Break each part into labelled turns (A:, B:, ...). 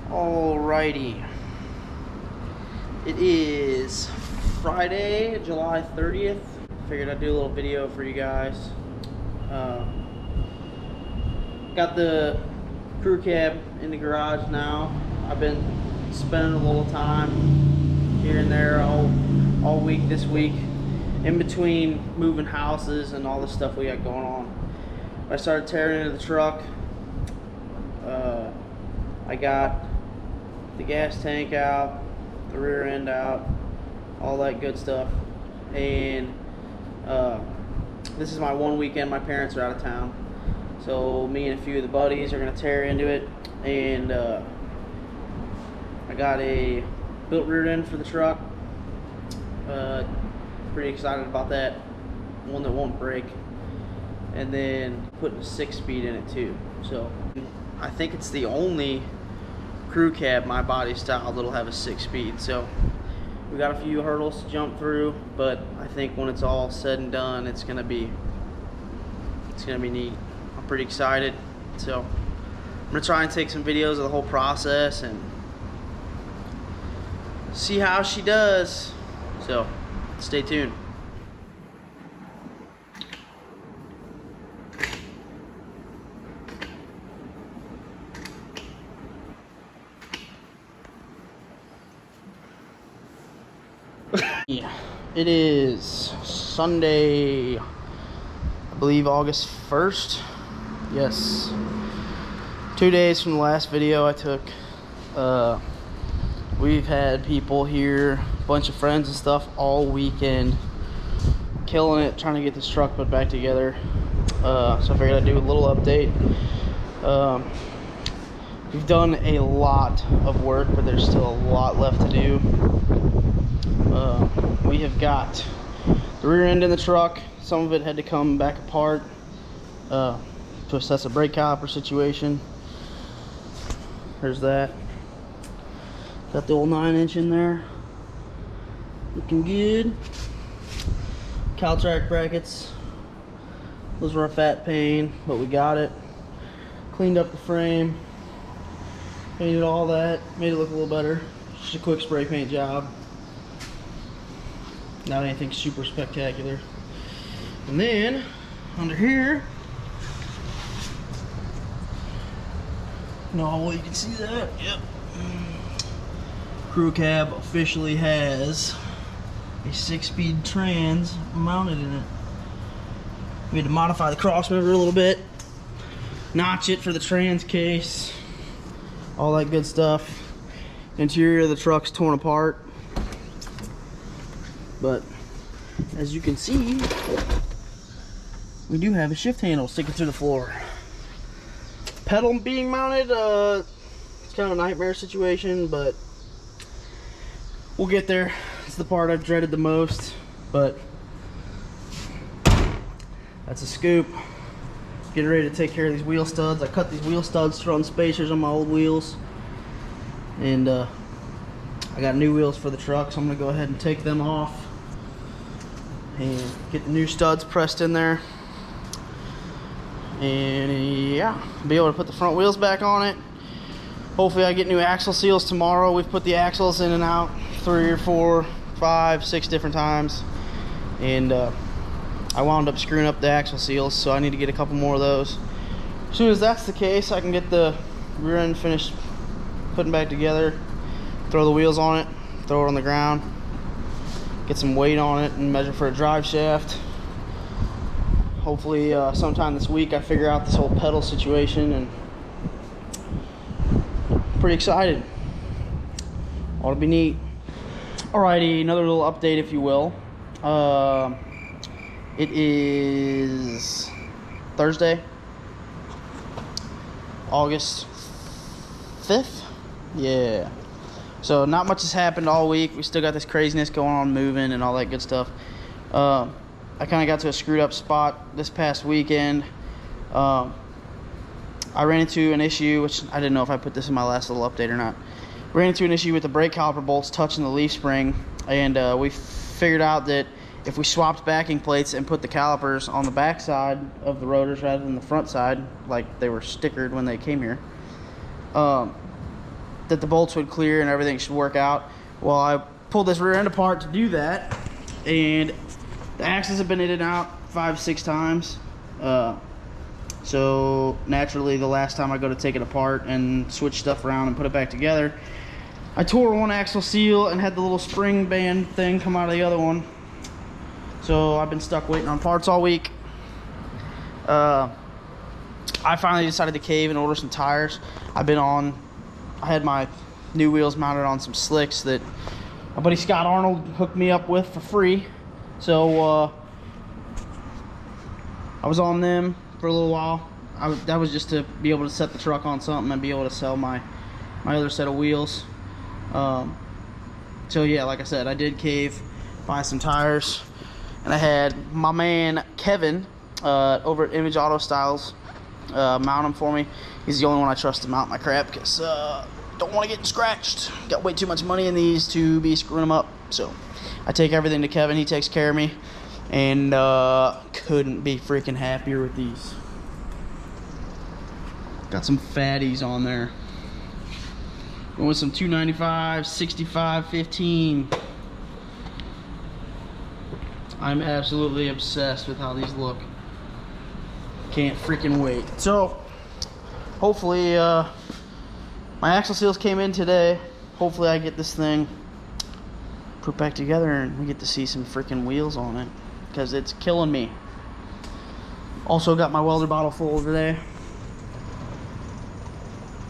A: Alrighty. It is Friday, July 30th. Figured I'd do a little video for you guys. Got the crew cab in the garage now. I've been spending a little time here and there all week this week, in between moving houses and all the stuff we got going on. I started tearing into the truck. I got the gas tank out, the rear end out, all that good stuff. And this is my one weekend. My parents are out of town, so me and a few of the buddies are gonna tear into it. And I got a built rear end for the truck. Pretty excited about that. One that won't break. And then putting a 6-speed in it too. So I think it's the only crew cab my body style that'll have a 6-speed. So we got a few hurdles to jump through, but I think when it's all said and done, it's gonna be neat. I'm pretty excited. So I'm gonna try and take some videos of the whole process and see how she does. So stay tuned. Yeah, it is Sunday, I believe August 1st. Yes, 2 days from the last video I took. We've had people here, a bunch of friends and stuff all weekend, killing it trying to get this truck put back together. So I figured I'd do a little update. We've done a lot of work, but there's still a lot left to do. We have got the rear end in the truck. Some of it had to come back apart to assess a brake caliper situation. There's that. Got the old 9-inch in there. Looking good. Caltrack brackets. Those were a fat pain, but we got it. Cleaned up the frame. Painted all that. Made it look a little better. Just a quick spray paint job. Not anything super spectacular. And then under here, no, you can see that. Yep. Crew cab officially has a 6-speed trans mounted in it. We had to modify the cross member a little bit, notch it for the trans case, all that good stuff. Interior of the truck's torn apart, but as you can see, we do have a shift handle sticking through the floor. Pedal being mounted, it's kind of a nightmare situation, but we'll get there. It's the part I've dreaded the most, but that's a scoop. Getting ready to take care of these wheel studs. I cut these wheel studs to run spacers on my old wheels, and I got new wheels for the truck, so I'm gonna go ahead and take them off and get the new studs pressed in there. And yeah, be able to put the front wheels back on it. Hopefully I get new axle seals tomorrow. We've put the axles in and out 3 or 4, 5, 6 different times, and I wound up screwing up the axle seals, so I need to get a couple more of those. As soon as that's the case, I can get the rear end finished putting back together, throw the wheels on it, throw it on the ground, get some weight on it, and measure for a drive shaft. Hopefully sometime this week I figure out this whole pedal situation, and pretty excited. Ought to be neat. Alrighty, another little update, if you will. It is Thursday, August 5th. Yeah. So not much has happened all week. We still got this craziness going on, moving and all that good stuff. I kind of got to a screwed up spot this past weekend. I ran into an issue, which I didn't know if I put this in my last little update or not. Ran into an issue with the brake caliper bolts touching the leaf spring, and we figured out that if we swapped backing plates and put the calipers on the back side of the rotors rather than the front side, like they were stickered when they came here, that the bolts would clear and everything should work out. Well, I pulled this rear end apart to do that, and the axles have been in and out 5-6 times. So naturally, the last time I go to take it apart and switch stuff around and put it back together, I tore one axle seal and had the little spring band thing come out of the other one. So I've been stuck waiting on parts all week. I finally decided to cave and order some tires. I had my new wheels mounted on some slicks that my buddy Scott Arnold hooked me up with for free. So I was on them for a little while. That was just to be able to set the truck on something and be able to sell my other set of wheels. So yeah, like I said, I did cave, buy some tires, and I had my man Kevin over at Image Auto Styles mount them for me. He's the only one I trust to mount my crap, because don't want to get scratched. Got way too much money in these to be screwing them up. So I take everything to Kevin. He takes care of me, and couldn't be freaking happier with these. Got some fatties on there. Going with some 295, 65, 15. I'm absolutely obsessed with how these look. Can't freaking wait. So hopefully my axle seals came in today. Hopefully I get this thing put back together and we get to see some freaking wheels on it, because it's killing me. Also got my welder bottle full today,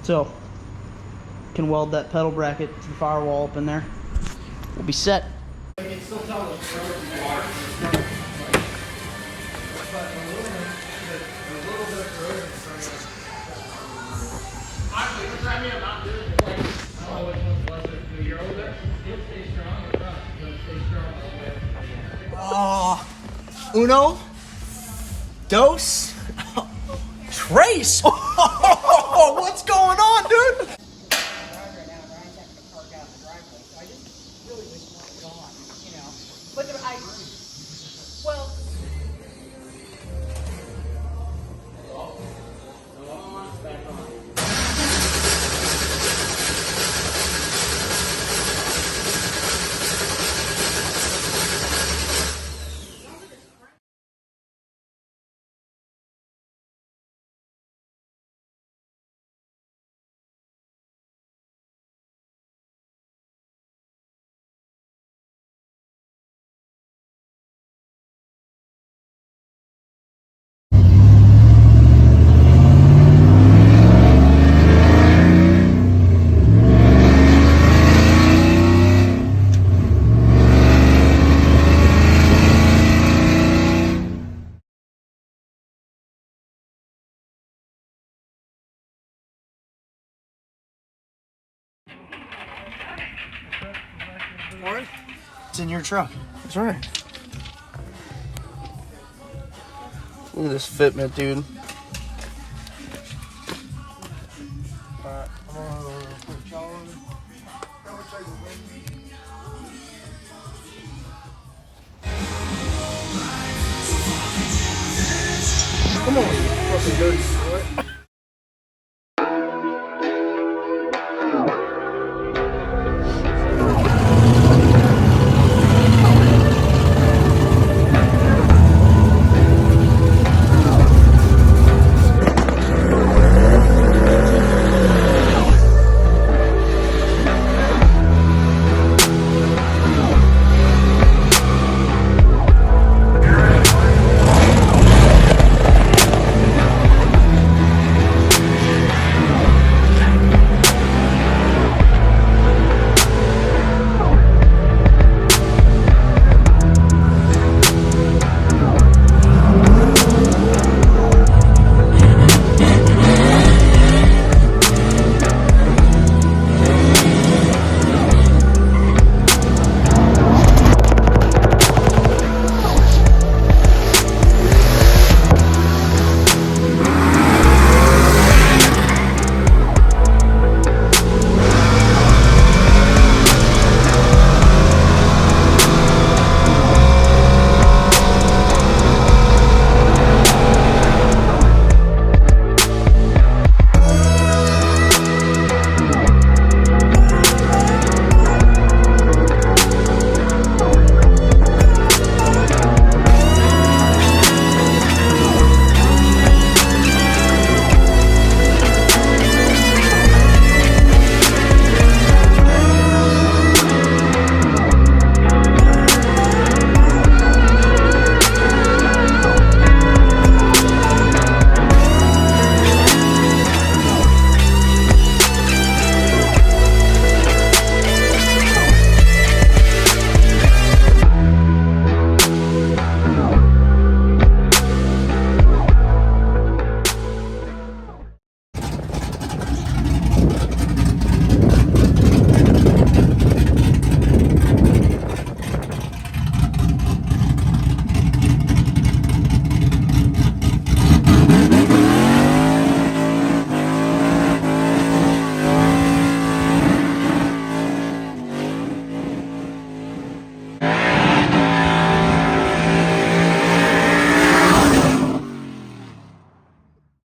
A: so can weld that pedal bracket to the firewall up in there. We'll be set.
B: Uno, dos, tres. Oh, what's going on, dude? It's in your truck.
A: That's right. Look at this fitment, dude.
B: Come on, you fucking dirty.